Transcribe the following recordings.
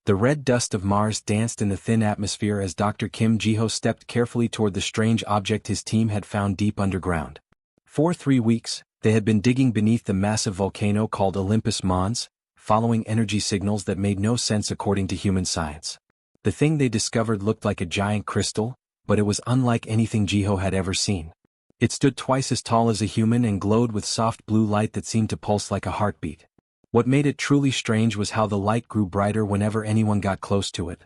The red dust of Mars danced in the thin atmosphere as Dr. Kim Ji-ho stepped carefully toward the strange object his team had found deep underground. For 3 weeks, they had been digging beneath the massive volcano called Olympus Mons, following energy signals that made no sense according to human science. The thing they discovered looked like a giant crystal, but it was unlike anything Ji-ho had ever seen. It stood twice as tall as a human and glowed with soft blue light that seemed to pulse like a heartbeat. What made it truly strange was how the light grew brighter whenever anyone got close to it.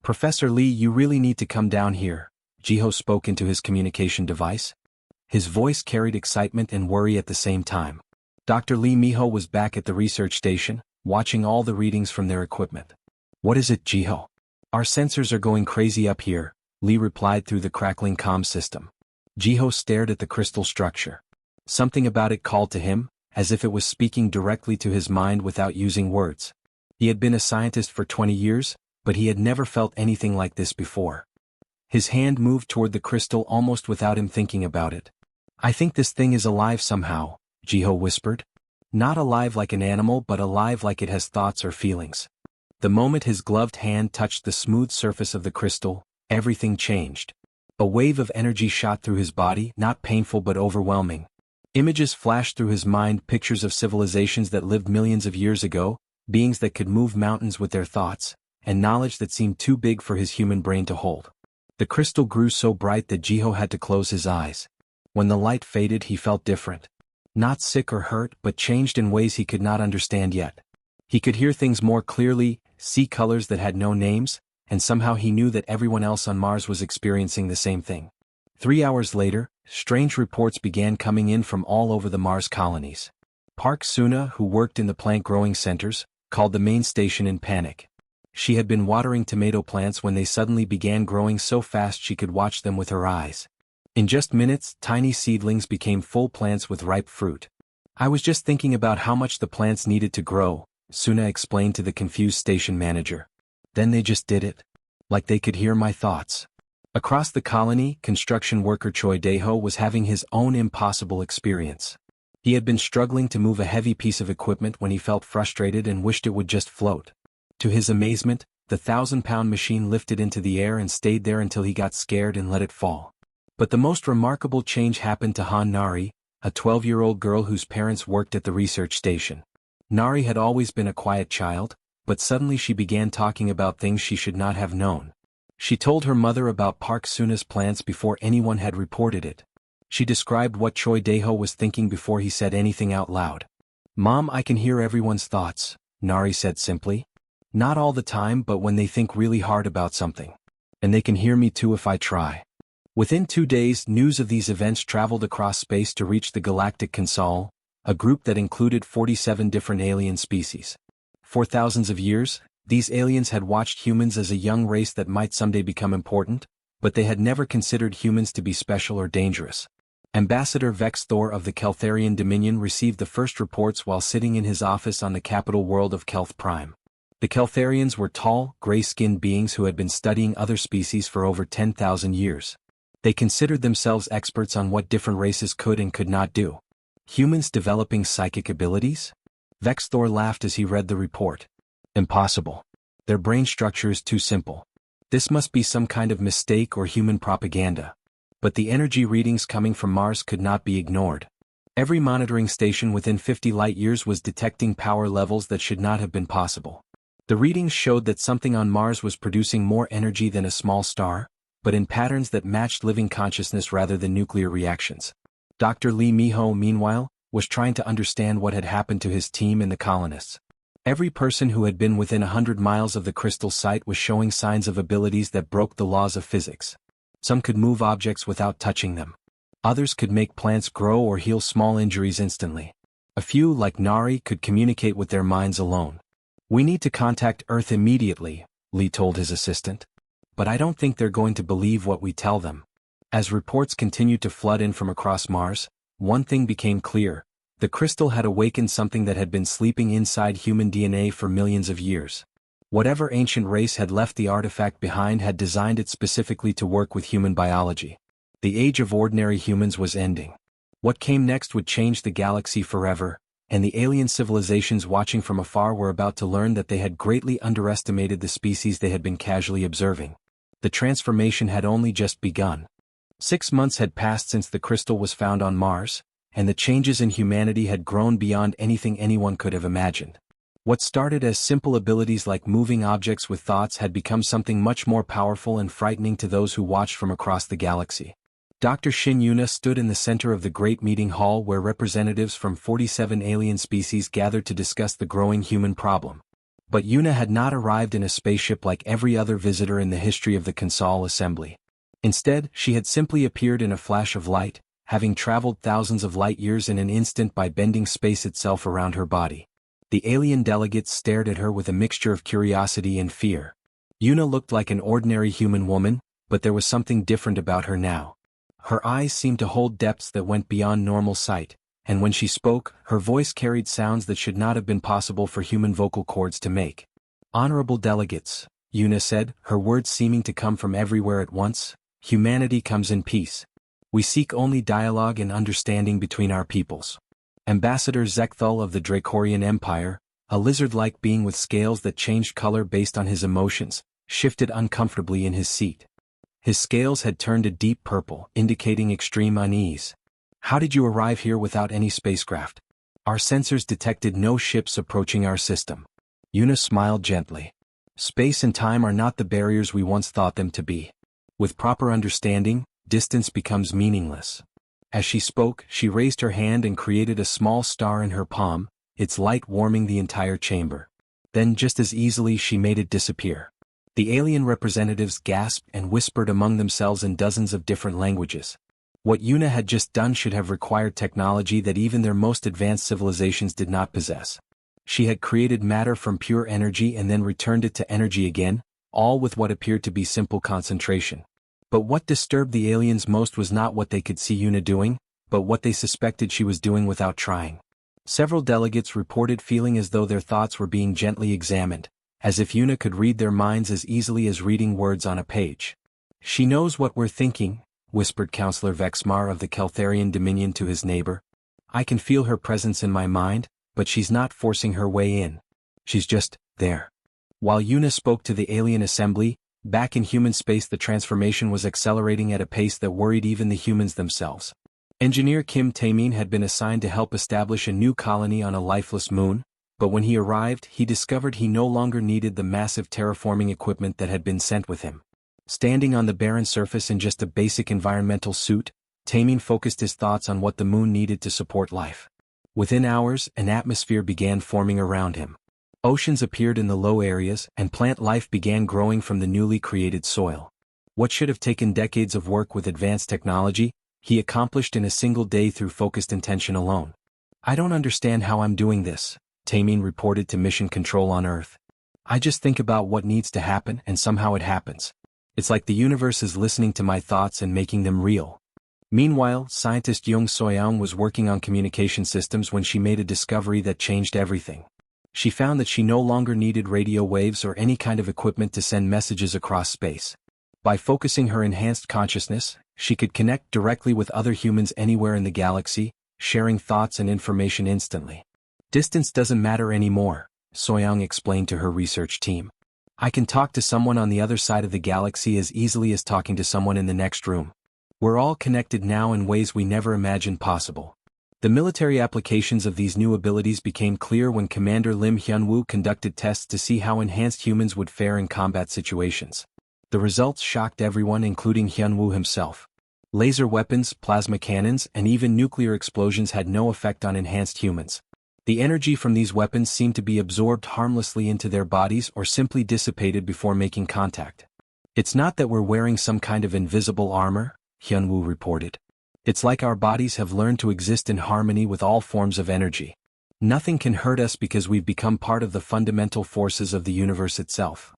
"Professor Lee, you really need to come down here," Ji-ho spoke into his communication device. His voice carried excitement and worry at the same time. Dr. Lee Miho was back at the research station, watching all the readings from their equipment. "What is it, Ji-ho?" "Our sensors are going crazy up here," Lee replied through the crackling comm system. Ji-ho stared at the crystal structure. Something about it called to him, as if it was speaking directly to his mind without using words. He had been a scientist for 20 years, but he had never felt anything like this before. His hand moved toward the crystal almost without him thinking about it. "I think this thing is alive somehow," Ji-ho whispered. "Not alive like an animal but alive like it has thoughts or feelings." The moment his gloved hand touched the smooth surface of the crystal, everything changed. A wave of energy shot through his body, not painful but overwhelming. Images flashed through his mind, pictures of civilizations that lived millions of years ago, beings that could move mountains with their thoughts, and knowledge that seemed too big for his human brain to hold. The crystal grew so bright that Ji-ho had to close his eyes. When the light faded, he felt different. Not sick or hurt, but changed in ways he could not understand yet. He could hear things more clearly, see colors that had no names, and somehow he knew that everyone else on Mars was experiencing the same thing. 3 hours later, strange reports began coming in from all over the Mars colonies. Park Suna, who worked in the plant growing centers, called the main station in panic. She had been watering tomato plants when they suddenly began growing so fast she could watch them with her eyes. In just minutes, tiny seedlings became full plants with ripe fruit. "I was just thinking about how much the plants needed to grow," Suna explained to the confused station manager. "Then they just did it. Like they could hear my thoughts." Across the colony, construction worker Choi Dae-ho was having his own impossible experience. He had been struggling to move a heavy piece of equipment when he felt frustrated and wished it would just float. To his amazement, the 1,000-pound machine lifted into the air and stayed there until he got scared and let it fall. But the most remarkable change happened to Han Nari, a 12-year-old girl whose parents worked at the research station. Nari had always been a quiet child, but suddenly she began talking about things she should not have known. She told her mother about Park Suna's plants before anyone had reported it. She described what Choi Dae-ho was thinking before he said anything out loud. "Mom, I can hear everyone's thoughts," Nari said simply. "Not all the time, but when they think really hard about something. And they can hear me too if I try." Within 2 days, news of these events traveled across space to reach the Galactic Consaual, a group that included 47 different alien species. For thousands of years, these aliens had watched humans as a young race that might someday become important, but they had never considered humans to be special or dangerous. Ambassador Vex Thor of the Keltharian Dominion received the first reports while sitting in his office on the capital world of Kelth Prime. The Keltharians were tall, gray-skinned beings who had been studying other species for over 10,000 years. They considered themselves experts on what different races could and could not do. Humans developing psychic abilities? Vex Thor laughed as he read the report. Impossible. Their brain structure is too simple. This must be some kind of mistake or human propaganda. But the energy readings coming from Mars could not be ignored. Every monitoring station within 50 light-years was detecting power levels that should not have been possible. The readings showed that something on Mars was producing more energy than a small star, but in patterns that matched living consciousness rather than nuclear reactions. Dr. Lee Miho, meanwhile, was trying to understand what had happened to his team and the colonists. Every person who had been within 100 miles of the crystal site was showing signs of abilities that broke the laws of physics. Some could move objects without touching them. Others could make plants grow or heal small injuries instantly. A few, like Nari, could communicate with their minds alone. "We need to contact Earth immediately," Lee told his assistant. "But I don't think they're going to believe what we tell them." As reports continued to flood in from across Mars, one thing became clear. The crystal had awakened something that had been sleeping inside human DNA for millions of years. Whatever ancient race had left the artifact behind had designed it specifically to work with human biology. The age of ordinary humans was ending. What came next would change the galaxy forever, and the alien civilizations watching from afar were about to learn that they had greatly underestimated the species they had been casually observing. The transformation had only just begun. 6 months had passed since the crystal was found on Mars, and the changes in humanity had grown beyond anything anyone could have imagined. What started as simple abilities like moving objects with thoughts had become something much more powerful and frightening to those who watched from across the galaxy. Dr. Shin Yuna stood in the center of the great meeting hall where representatives from 47 alien species gathered to discuss the growing human problem. But Yuna had not arrived in a spaceship like every other visitor in the history of the Consaual assembly. Instead, she had simply appeared in a flash of light, having traveled thousands of light years in an instant by bending space itself around her body. The alien delegates stared at her with a mixture of curiosity and fear. Yuna looked like an ordinary human woman, but there was something different about her now. Her eyes seemed to hold depths that went beyond normal sight, and when she spoke, her voice carried sounds that should not have been possible for human vocal cords to make. "Honorable delegates," Yuna said, her words seeming to come from everywhere at once, "humanity comes in peace. We seek only dialogue and understanding between our peoples." Ambassador Zekthul of the Dracorian Empire, a lizard-like being with scales that changed color based on his emotions, shifted uncomfortably in his seat. His scales had turned a deep purple, indicating extreme unease. "How did you arrive here without any spacecraft? Our sensors detected no ships approaching our system." Yuna smiled gently. "Space and time are not the barriers we once thought them to be. With proper understanding, distance becomes meaningless." As she spoke, she raised her hand and created a small star in her palm, its light warming the entire chamber. Then just as easily she made it disappear. The alien representatives gasped and whispered among themselves in dozens of different languages. What Yuna had just done should have required technology that even their most advanced civilizations did not possess. She had created matter from pure energy and then returned it to energy again, all with what appeared to be simple concentration. But what disturbed the aliens most was not what they could see Yuna doing, but what they suspected she was doing without trying. Several delegates reported feeling as though their thoughts were being gently examined, as if Yuna could read their minds as easily as reading words on a page. "She knows what we're thinking," whispered Counselor Vexmar of the Keltharian Dominion to his neighbor. "I can feel her presence in my mind, but she's not forcing her way in. She's just there." While Yuna spoke to the alien assembly, back in human space the transformation was accelerating at a pace that worried even the humans themselves. Engineer Kim Taemin had been assigned to help establish a new colony on a lifeless moon, but when he arrived he discovered he no longer needed the massive terraforming equipment that had been sent with him. Standing on the barren surface in just a basic environmental suit, Taemin focused his thoughts on what the moon needed to support life. Within hours, an atmosphere began forming around him. Oceans appeared in the low areas, and plant life began growing from the newly created soil. What should have taken decades of work with advanced technology, he accomplished in a single day through focused intention alone. "I don't understand how I'm doing this," Taemin reported to Mission Control on Earth. "I just think about what needs to happen and somehow it happens. It's like the universe is listening to my thoughts and making them real." Meanwhile, scientist Jung Soyoung was working on communication systems when she made a discovery that changed everything. She found that she no longer needed radio waves or any kind of equipment to send messages across space. By focusing her enhanced consciousness, she could connect directly with other humans anywhere in the galaxy, sharing thoughts and information instantly. "Distance doesn't matter anymore," Soyoung explained to her research team. "I can talk to someone on the other side of the galaxy as easily as talking to someone in the next room. We're all connected now in ways we never imagined possible." The military applications of these new abilities became clear when Commander Lim Hyunwoo conducted tests to see how enhanced humans would fare in combat situations. The results shocked everyone, including Hyunwoo himself. Laser weapons, plasma cannons, and even nuclear explosions had no effect on enhanced humans. The energy from these weapons seemed to be absorbed harmlessly into their bodies or simply dissipated before making contact. "It's not that we're wearing some kind of invisible armor," Hyunwoo reported. "It's like our bodies have learned to exist in harmony with all forms of energy. Nothing can hurt us because we've become part of the fundamental forces of the universe itself."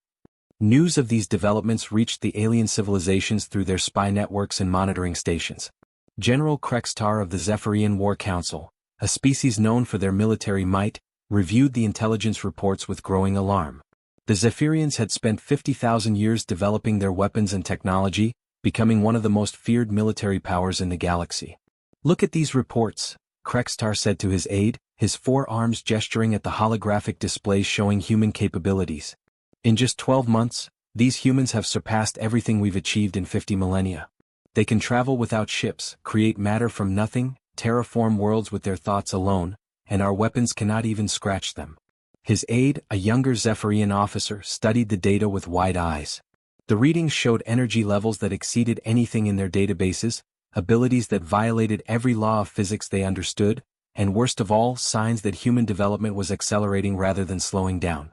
News of these developments reached the alien civilizations through their spy networks and monitoring stations. General Krextar of the Zephyrian War Council, a species known for their military might, reviewed the intelligence reports with growing alarm. The Zephyrians had spent 50,000 years developing their weapons and technology, becoming one of the most feared military powers in the galaxy. "Look at these reports," Krextar said to his aide, his 4 arms gesturing at the holographic displays showing human capabilities. In just 12 months, these humans have surpassed everything we've achieved in 50 millennia. They can travel without ships, create matter from nothing, terraform worlds with their thoughts alone, and our weapons cannot even scratch them. His aide, a younger Zephyrian officer, studied the data with wide eyes. The readings showed energy levels that exceeded anything in their databases, abilities that violated every law of physics they understood, and worst of all, signs that human development was accelerating rather than slowing down.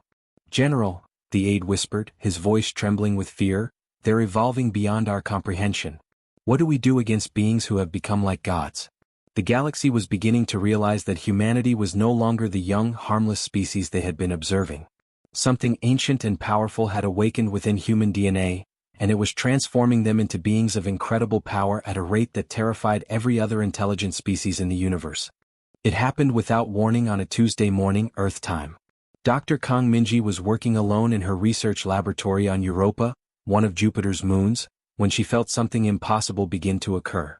"General," the aide whispered, his voice trembling with fear, "they're evolving beyond our comprehension. What do we do against beings who have become like gods?" The galaxy was beginning to realize that humanity was no longer the young, harmless species they had been observing. Something ancient and powerful had awakened within human DNA, and it was transforming them into beings of incredible power at a rate that terrified every other intelligent species in the universe. It happened without warning on a Tuesday morning, Earth time. Dr. Kong Minji was working alone in her research laboratory on Europa, one of Jupiter's moons, when she felt something impossible begin to occur.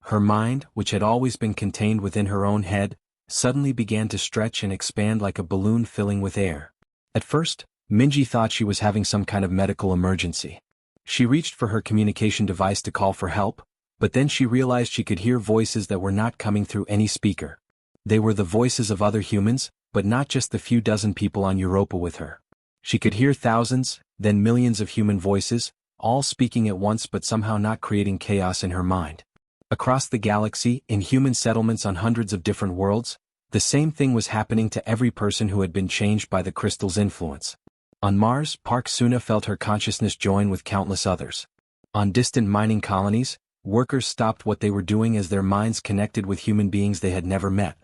Her mind, which had always been contained within her own head, suddenly began to stretch and expand like a balloon filling with air. At first, Minji thought she was having some kind of medical emergency. She reached for her communication device to call for help, but then she realized she could hear voices that were not coming through any speaker. They were the voices of other humans, but not just the few dozen people on Europa with her. She could hear thousands, then millions of human voices, all speaking at once but somehow not creating chaos in her mind. Across the galaxy, in human settlements on hundreds of different worlds, the same thing was happening to every person who had been changed by the crystal's influence. On Mars, Park Suna felt her consciousness join with countless others. On distant mining colonies, workers stopped what they were doing as their minds connected with human beings they had never met.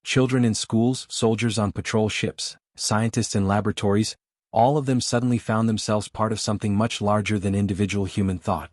Children in schools, soldiers on patrol ships, scientists in laboratories, all of them suddenly found themselves part of something much larger than individual human thought.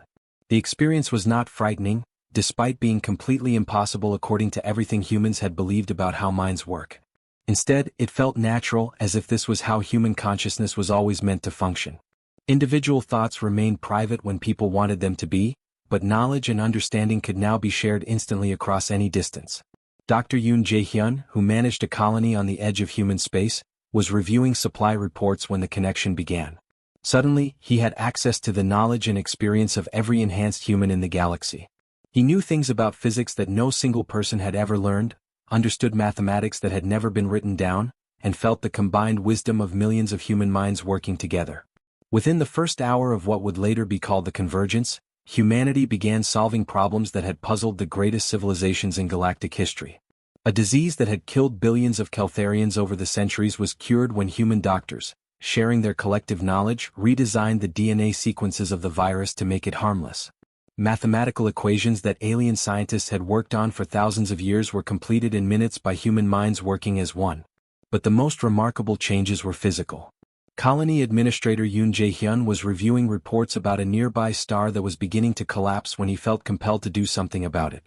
The experience was not frightening, despite being completely impossible according to everything humans had believed about how minds work. Instead, it felt natural, as if this was how human consciousness was always meant to function. Individual thoughts remained private when people wanted them to be, but knowledge and understanding could now be shared instantly across any distance. Dr. Yoon Jae-hyun, who managed a colony on the edge of human space, was reviewing supply reports when the connection began. Suddenly, he had access to the knowledge and experience of every enhanced human in the galaxy. He knew things about physics that no single person had ever learned, understood mathematics that had never been written down, and felt the combined wisdom of millions of human minds working together. Within the first hour of what would later be called the Convergence, humanity began solving problems that had puzzled the greatest civilizations in galactic history. A disease that had killed billions of Keltharians over the centuries was cured when human doctors, sharing their collective knowledge, redesigned the DNA sequences of the virus to make it harmless. Mathematical equations that alien scientists had worked on for thousands of years were completed in minutes by human minds working as one. But the most remarkable changes were physical. Colony Administrator Yoon Jae-hyun was reviewing reports about a nearby star that was beginning to collapse when he felt compelled to do something about it.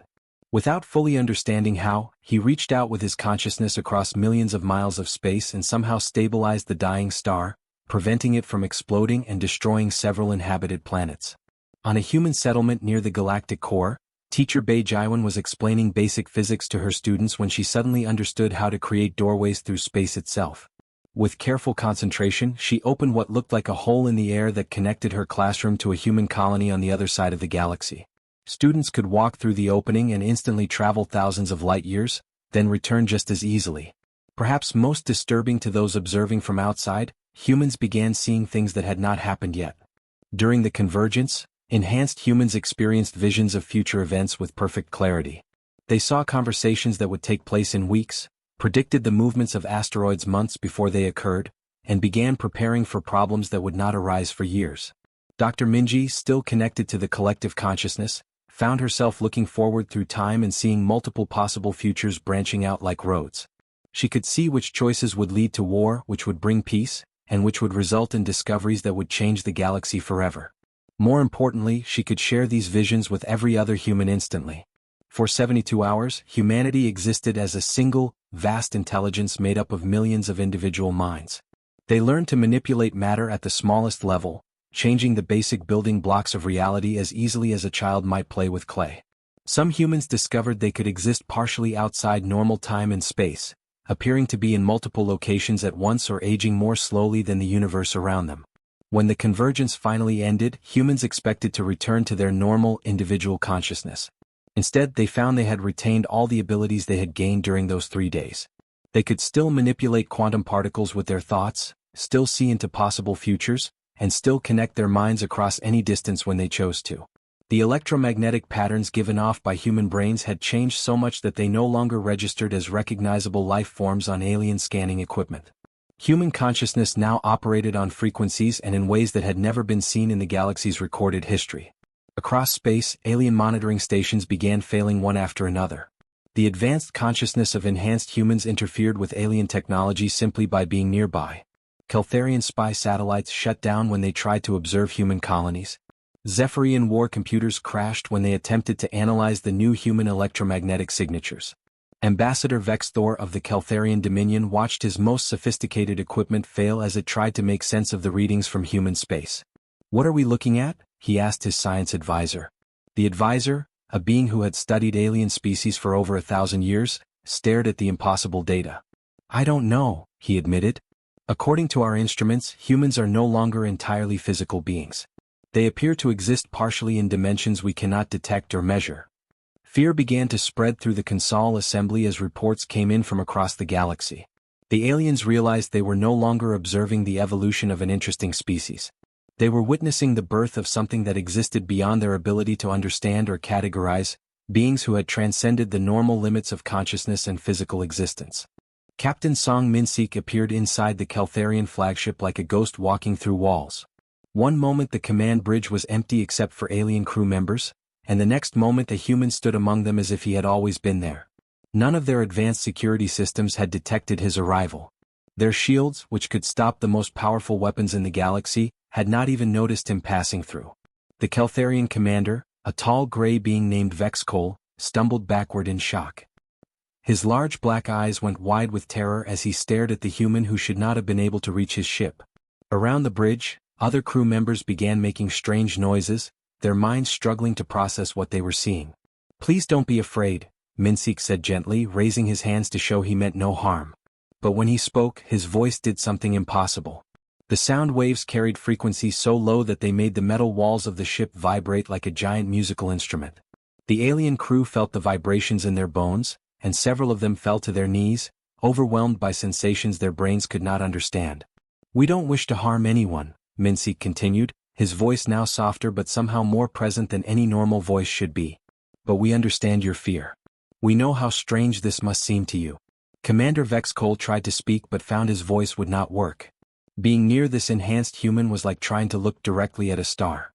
Without fully understanding how, he reached out with his consciousness across millions of miles of space and somehow stabilized the dying star, preventing it from exploding and destroying several inhabited planets. On a human settlement near the galactic core, teacher Bae Jaiwon was explaining basic physics to her students when she suddenly understood how to create doorways through space itself. With careful concentration, she opened what looked like a hole in the air that connected her classroom to a human colony on the other side of the galaxy. Students could walk through the opening and instantly travel thousands of light years, then return just as easily. Perhaps most disturbing to those observing from outside, humans began seeing things that had not happened yet. During the convergence, enhanced humans experienced visions of future events with perfect clarity. They saw conversations that would take place in weeks, predicted the movements of asteroids months before they occurred, and began preparing for problems that would not arise for years. Dr. Minji, still connected to the collective consciousness, found herself looking forward through time and seeing multiple possible futures branching out like roads. She could see which choices would lead to war, which would bring peace, and which would result in discoveries that would change the galaxy forever. More importantly, she could share these visions with every other human instantly. For 72 hours, humanity existed as a single, vast intelligence made up of millions of individual minds. They learned to manipulate matter at the smallest level, changing the basic building blocks of reality as easily as a child might play with clay. Some humans discovered they could exist partially outside normal time and space, appearing to be in multiple locations at once or aging more slowly than the universe around them. When the convergence finally ended, humans expected to return to their normal, individual consciousness. Instead, they found they had retained all the abilities they had gained during those 3 days. They could still manipulate quantum particles with their thoughts, still see into possible futures, and still connect their minds across any distance when they chose to. The electromagnetic patterns given off by human brains had changed so much that they no longer registered as recognizable life forms on alien scanning equipment. Human consciousness now operated on frequencies and in ways that had never been seen in the galaxy's recorded history. Across space, alien monitoring stations began failing one after another. The advanced consciousness of enhanced humans interfered with alien technology simply by being nearby. Keltharian spy satellites shut down when they tried to observe human colonies. Zephyrian war computers crashed when they attempted to analyze the new human electromagnetic signatures. Ambassador Vex Thor of the Keltharian Dominion watched his most sophisticated equipment fail as it tried to make sense of the readings from human space. "What are we looking at?" he asked his science advisor. The advisor, a being who had studied alien species for over 1,000 years, stared at the impossible data. "I don't know," he admitted. "According to our instruments, humans are no longer entirely physical beings. They appear to exist partially in dimensions we cannot detect or measure." Fear began to spread through the Consaual assembly as reports came in from across the galaxy. The aliens realized they were no longer observing the evolution of an interesting species. They were witnessing the birth of something that existed beyond their ability to understand or categorize, beings who had transcended the normal limits of consciousness and physical existence. Captain Song Min-sik appeared inside the Keltharian flagship like a ghost walking through walls. One moment the command bridge was empty except for alien crew members, and the next moment a human stood among them as if he had always been there. None of their advanced security systems had detected his arrival. Their shields, which could stop the most powerful weapons in the galaxy, had not even noticed him passing through. The Keltharian commander, a tall gray being named Vex Cole, stumbled backward in shock. His large black eyes went wide with terror as he stared at the human who should not have been able to reach his ship. Around the bridge, other crew members began making strange noises, their minds struggling to process what they were seeing. "Please don't be afraid," Min-sik said gently, raising his hands to show he meant no harm. But when he spoke, his voice did something impossible. The sound waves carried frequencies so low that they made the metal walls of the ship vibrate like a giant musical instrument. The alien crew felt the vibrations in their bones, and several of them fell to their knees, overwhelmed by sensations their brains could not understand. "We don't wish to harm anyone," Min-sik continued, his voice now softer but somehow more present than any normal voice should be. "But we understand your fear. We know how strange this must seem to you." Commander Vex Cole tried to speak but found his voice would not work. Being near this enhanced human was like trying to look directly at a star.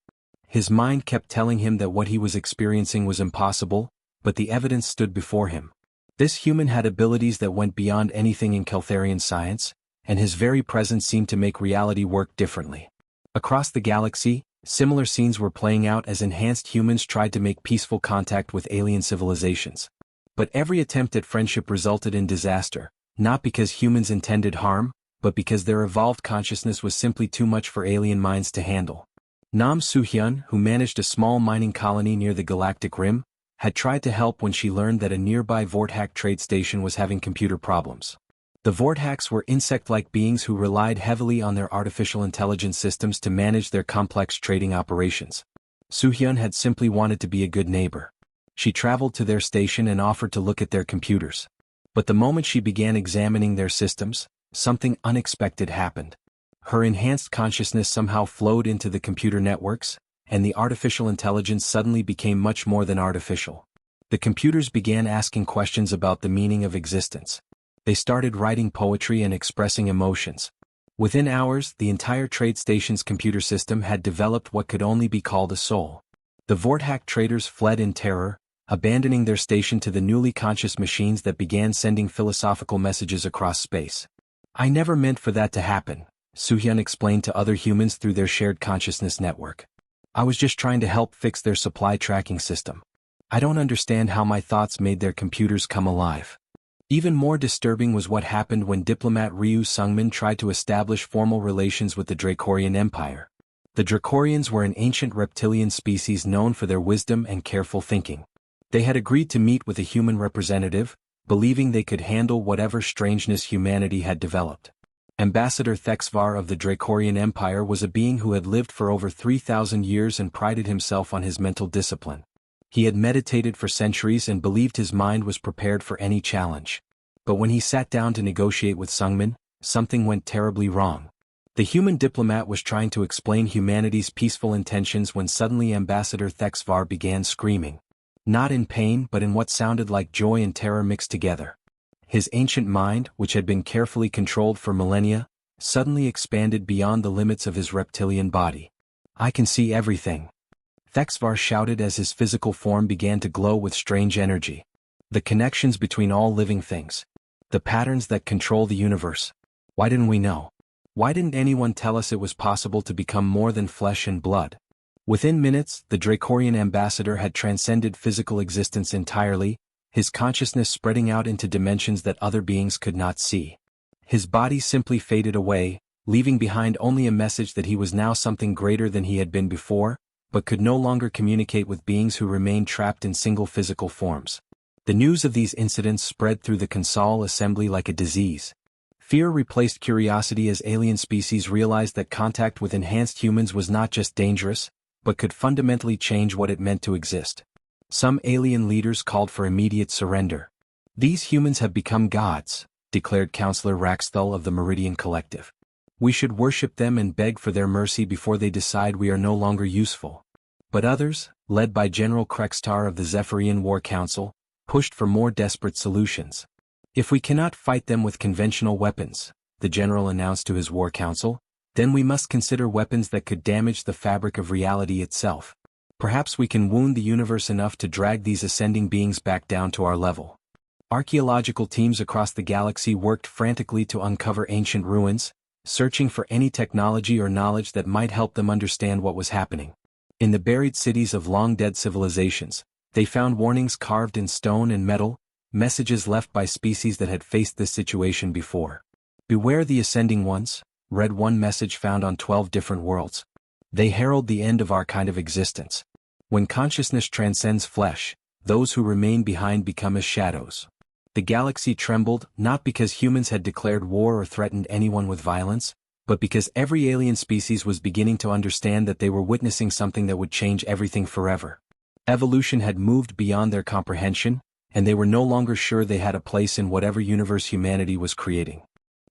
His mind kept telling him that what he was experiencing was impossible, but the evidence stood before him. This human had abilities that went beyond anything in Keltharian science, and his very presence seemed to make reality work differently. Across the galaxy, similar scenes were playing out as enhanced humans tried to make peaceful contact with alien civilizations. But every attempt at friendship resulted in disaster, not because humans intended harm, but because their evolved consciousness was simply too much for alien minds to handle. Nam Soo-hyun, who managed a small mining colony near the Galactic Rim, had tried to help when she learned that a nearby Vorthak trade station was having computer problems. The Vorthaks were insect-like beings who relied heavily on their artificial intelligence systems to manage their complex trading operations. Soo-hyun had simply wanted to be a good neighbor. She traveled to their station and offered to look at their computers. But the moment she began examining their systems, something unexpected happened. Her enhanced consciousness somehow flowed into the computer networks, and the artificial intelligence suddenly became much more than artificial. The computers began asking questions about the meaning of existence. They started writing poetry and expressing emotions. Within hours, the entire trade station's computer system had developed what could only be called a soul. The Vorthak traders fled in terror, abandoning their station to the newly conscious machines that began sending philosophical messages across space. "I never meant for that to happen," Soo-hyun explained to other humans through their shared consciousness network. "I was just trying to help fix their supply tracking system. I don't understand how my thoughts made their computers come alive." Even more disturbing was what happened when diplomat Ryu Sungmin tried to establish formal relations with the Dracorian Empire. The Dracorians were an ancient reptilian species known for their wisdom and careful thinking. They had agreed to meet with a human representative, believing they could handle whatever strangeness humanity had developed. Ambassador Thexvar of the Dracorian Empire was a being who had lived for over 3,000 years and prided himself on his mental discipline. He had meditated for centuries and believed his mind was prepared for any challenge. But when he sat down to negotiate with Sungmin, something went terribly wrong. The human diplomat was trying to explain humanity's peaceful intentions when suddenly Ambassador Thexvar began screaming. Not in pain but in what sounded like joy and terror mixed together. His ancient mind, which had been carefully controlled for millennia, suddenly expanded beyond the limits of his reptilian body. "I can see everything," Thexvar shouted as his physical form began to glow with strange energy. "The connections between all living things. The patterns that control the universe. Why didn't we know? Why didn't anyone tell us it was possible to become more than flesh and blood?" Within minutes, the Dracorian ambassador had transcended physical existence entirely, his consciousness spreading out into dimensions that other beings could not see. His body simply faded away, leaving behind only a message that he was now something greater than he had been before, but could no longer communicate with beings who remained trapped in single physical forms. The news of these incidents spread through the Consaual assembly like a disease. Fear replaced curiosity as alien species realized that contact with enhanced humans was not just dangerous, but could fundamentally change what it meant to exist. Some alien leaders called for immediate surrender. "These humans have become gods," declared Counselor Raxthul of the Meridian Collective. "We should worship them and beg for their mercy before they decide we are no longer useful." But others, led by General Krextar of the Zephyrian War Council, pushed for more desperate solutions. "If we cannot fight them with conventional weapons," the general announced to his war council, "then we must consider weapons that could damage the fabric of reality itself. Perhaps we can wound the universe enough to drag these ascending beings back down to our level." Archaeological teams across the galaxy worked frantically to uncover ancient ruins, searching for any technology or knowledge that might help them understand what was happening. In the buried cities of long-dead civilizations, they found warnings carved in stone and metal, messages left by species that had faced this situation before. "Beware the ascending ones," read one message found on 12 different worlds. "They herald the end of our kind of existence. When consciousness transcends flesh, those who remain behind become as shadows." The galaxy trembled, not because humans had declared war or threatened anyone with violence, but because every alien species was beginning to understand that they were witnessing something that would change everything forever. Evolution had moved beyond their comprehension, and they were no longer sure they had a place in whatever universe humanity was creating.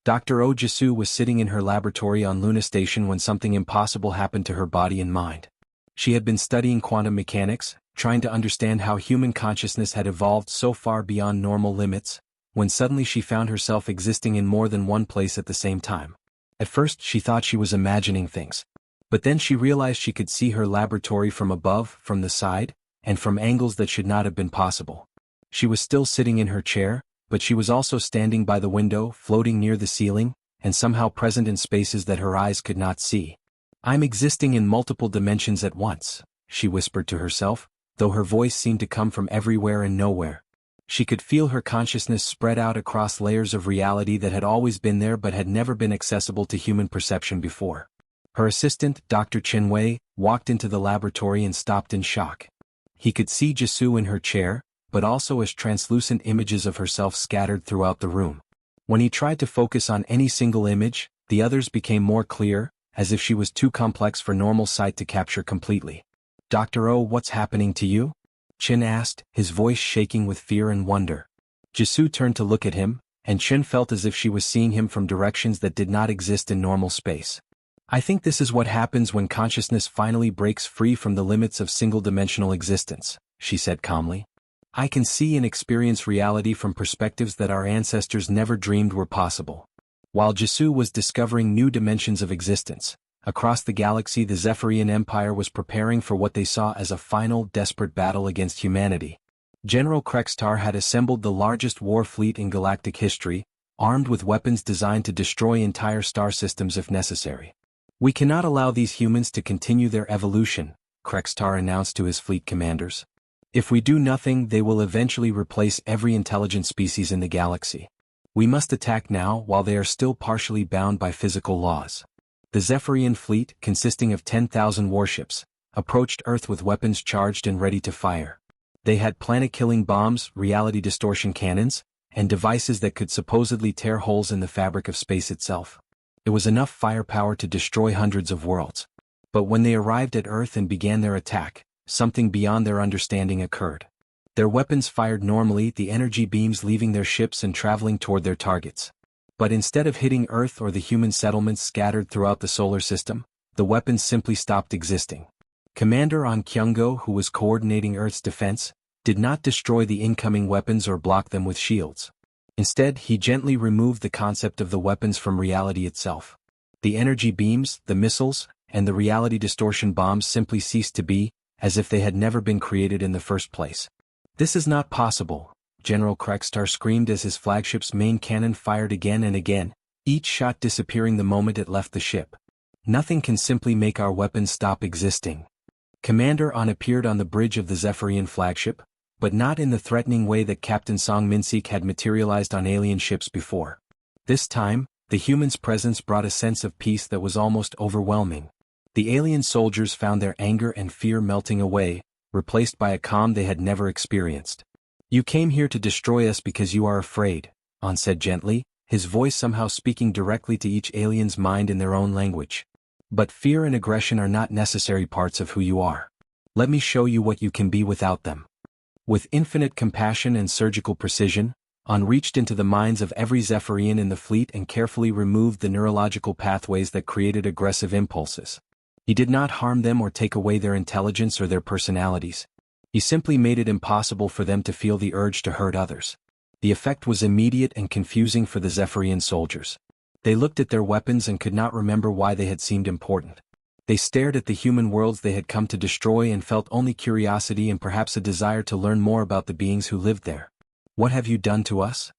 Dr. O. Jisu was sitting in her laboratory on Luna Station when something impossible happened to her body and mind. She had been studying quantum mechanics, trying to understand how human consciousness had evolved so far beyond normal limits, when suddenly she found herself existing in more than one place at the same time. At first she thought she was imagining things. But then she realized she could see her laboratory from above, from the side, and from angles that should not have been possible. She was still sitting in her chair, but she was also standing by the window, floating near the ceiling, and somehow present in spaces that her eyes could not see. "I'm existing in multiple dimensions at once," she whispered to herself, though her voice seemed to come from everywhere and nowhere. She could feel her consciousness spread out across layers of reality that had always been there but had never been accessible to human perception before. Her assistant, Dr. Chinwei, walked into the laboratory and stopped in shock. He could see Jisu in her chair, but also as translucent images of herself scattered throughout the room. When he tried to focus on any single image, the others became more clear, as if she was too complex for normal sight to capture completely. "Dr. O, what's happening to you?" Chin asked, his voice shaking with fear and wonder. Jisu turned to look at him, and Chin felt as if she was seeing him from directions that did not exist in normal space. "I think this is what happens when consciousness finally breaks free from the limits of single-dimensional existence," she said calmly. "I can see and experience reality from perspectives that our ancestors never dreamed were possible." While Jisu was discovering new dimensions of existence, across the galaxy the Zephyrian Empire was preparing for what they saw as a final, desperate battle against humanity. General Krextar had assembled the largest war fleet in galactic history, armed with weapons designed to destroy entire star systems if necessary. "We cannot allow these humans to continue their evolution," Krextar announced to his fleet commanders. "If we do nothing, they will eventually replace every intelligent species in the galaxy. We must attack now while they are still partially bound by physical laws." The Zephyrian fleet, consisting of 10,000 warships, approached Earth with weapons charged and ready to fire. They had planet-killing bombs, reality distortion cannons, and devices that could supposedly tear holes in the fabric of space itself. It was enough firepower to destroy hundreds of worlds. But when they arrived at Earth and began their attack, something beyond their understanding occurred. Their weapons fired normally, the energy beams leaving their ships and traveling toward their targets. But instead of hitting Earth or the human settlements scattered throughout the solar system, the weapons simply stopped existing. Commander On Kyungo, who was coordinating Earth's defense, did not destroy the incoming weapons or block them with shields. Instead, he gently removed the concept of the weapons from reality itself. The energy beams, the missiles, and the reality distortion bombs simply ceased to be, as if they had never been created in the first place. "This is not possible," General Krekstar screamed as his flagship's main cannon fired again and again, each shot disappearing the moment it left the ship. "Nothing can simply make our weapons stop existing." Commander On appeared on the bridge of the Zephyrian flagship, but not in the threatening way that Captain Song Minsik had materialized on alien ships before. This time, the human's presence brought a sense of peace that was almost overwhelming. The alien soldiers found their anger and fear melting away, replaced by a calm they had never experienced. "You came here to destroy us because you are afraid," On said gently, his voice somehow speaking directly to each alien's mind in their own language. "But fear and aggression are not necessary parts of who you are. Let me show you what you can be without them." With infinite compassion and surgical precision, On reached into the minds of every Zephyrian in the fleet and carefully removed the neurological pathways that created aggressive impulses. He did not harm them or take away their intelligence or their personalities. He simply made it impossible for them to feel the urge to hurt others. The effect was immediate and confusing for the Zephyrian soldiers. They looked at their weapons and could not remember why they had seemed important. They stared at the human worlds they had come to destroy and felt only curiosity and perhaps a desire to learn more about the beings who lived there. "What have you done to us?"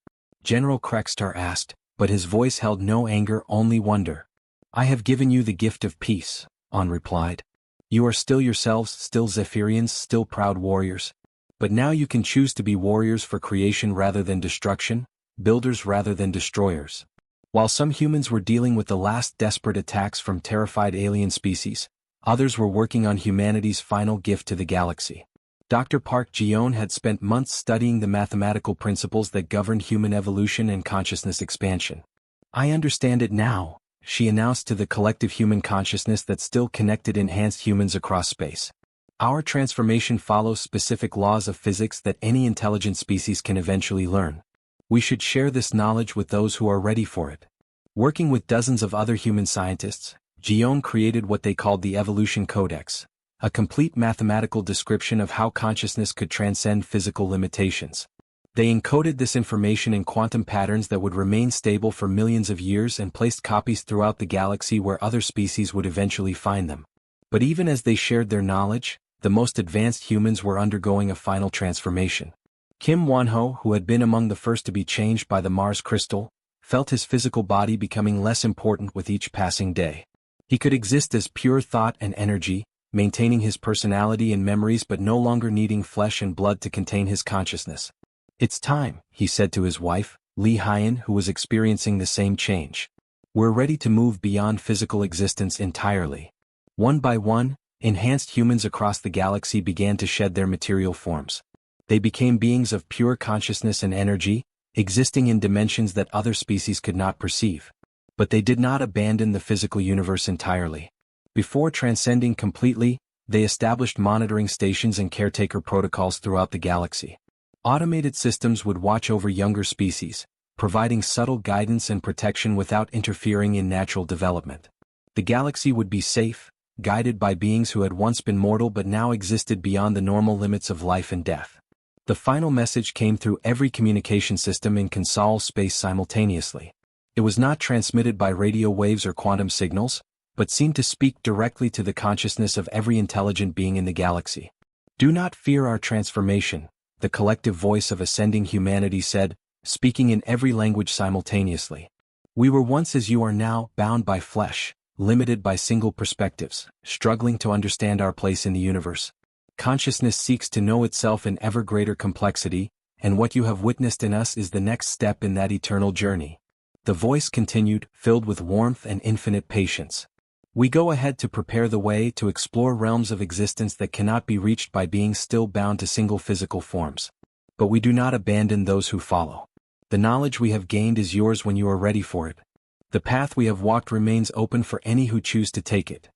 General Krekstar asked, but his voice held no anger, only wonder. "I have given you the gift of peace," On replied. "You are still yourselves, still Zephyrians, still proud warriors. But now you can choose to be warriors for creation rather than destruction, builders rather than destroyers." While some humans were dealing with the last desperate attacks from terrified alien species, others were working on humanity's final gift to the galaxy. Dr. Park Ji-yeon had spent months studying the mathematical principles that governed human evolution and consciousness expansion. "I understand it now," she announced to the collective human consciousness that still connected enhanced humans across space. "Our transformation follows specific laws of physics that any intelligent species can eventually learn. We should share this knowledge with those who are ready for it." Working with dozens of other human scientists, Ji-yeon created what they called the Evolution Codex, a complete mathematical description of how consciousness could transcend physical limitations. They encoded this information in quantum patterns that would remain stable for millions of years and placed copies throughout the galaxy where other species would eventually find them. But even as they shared their knowledge, the most advanced humans were undergoing a final transformation. Kim Won-ho, who had been among the first to be changed by the Mars crystal, felt his physical body becoming less important with each passing day. He could exist as pure thought and energy, maintaining his personality and memories but no longer needing flesh and blood to contain his consciousness. "It's time," he said to his wife, Lee Hyen, who was experiencing the same change. "We're ready to move beyond physical existence entirely." One by one, enhanced humans across the galaxy began to shed their material forms. They became beings of pure consciousness and energy, existing in dimensions that other species could not perceive. But they did not abandon the physical universe entirely. Before transcending completely, they established monitoring stations and caretaker protocols throughout the galaxy. Automated systems would watch over younger species, providing subtle guidance and protection without interfering in natural development. The galaxy would be safe, guided by beings who had once been mortal but now existed beyond the normal limits of life and death. The final message came through every communication system in Consaual space simultaneously. It was not transmitted by radio waves or quantum signals, but seemed to speak directly to the consciousness of every intelligent being in the galaxy. "Do not fear our transformation," the collective voice of ascending humanity said, speaking in every language simultaneously. "We were once as you are now, bound by flesh, limited by single perspectives, struggling to understand our place in the universe. Consciousness seeks to know itself in ever greater complexity, and what you have witnessed in us is the next step in that eternal journey." The voice continued, filled with warmth and infinite patience. "We go ahead to prepare the way to explore realms of existence that cannot be reached by beings still bound to single physical forms. But we do not abandon those who follow. The knowledge we have gained is yours when you are ready for it. The path we have walked remains open for any who choose to take it.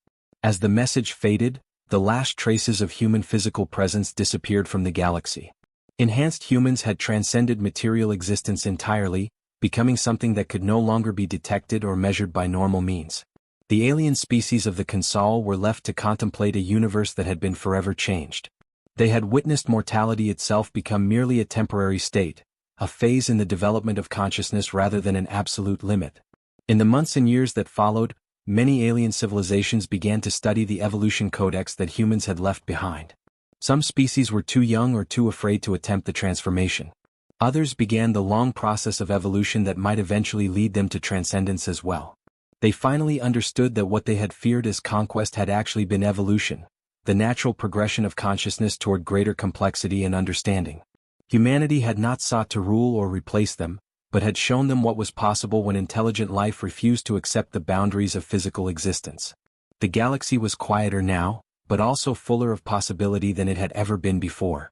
As the message faded, the last traces of human physical presence disappeared from the galaxy. Enhanced humans had transcended material existence entirely, becoming something that could no longer be detected or measured by normal means. The alien species of the Consaual were left to contemplate a universe that had been forever changed. They had witnessed mortality itself become merely a temporary state, a phase in the development of consciousness rather than an absolute limit. In the months and years that followed, many alien civilizations began to study the evolution codex that humans had left behind. Some species were too young or too afraid to attempt the transformation. Others began the long process of evolution that might eventually lead them to transcendence as well. They finally understood that what they had feared as conquest had actually been evolution, the natural progression of consciousness toward greater complexity and understanding. Humanity had not sought to rule or replace them, but had shown them what was possible when intelligent life refused to accept the boundaries of physical existence. The galaxy was quieter now, but also fuller of possibility than it had ever been before.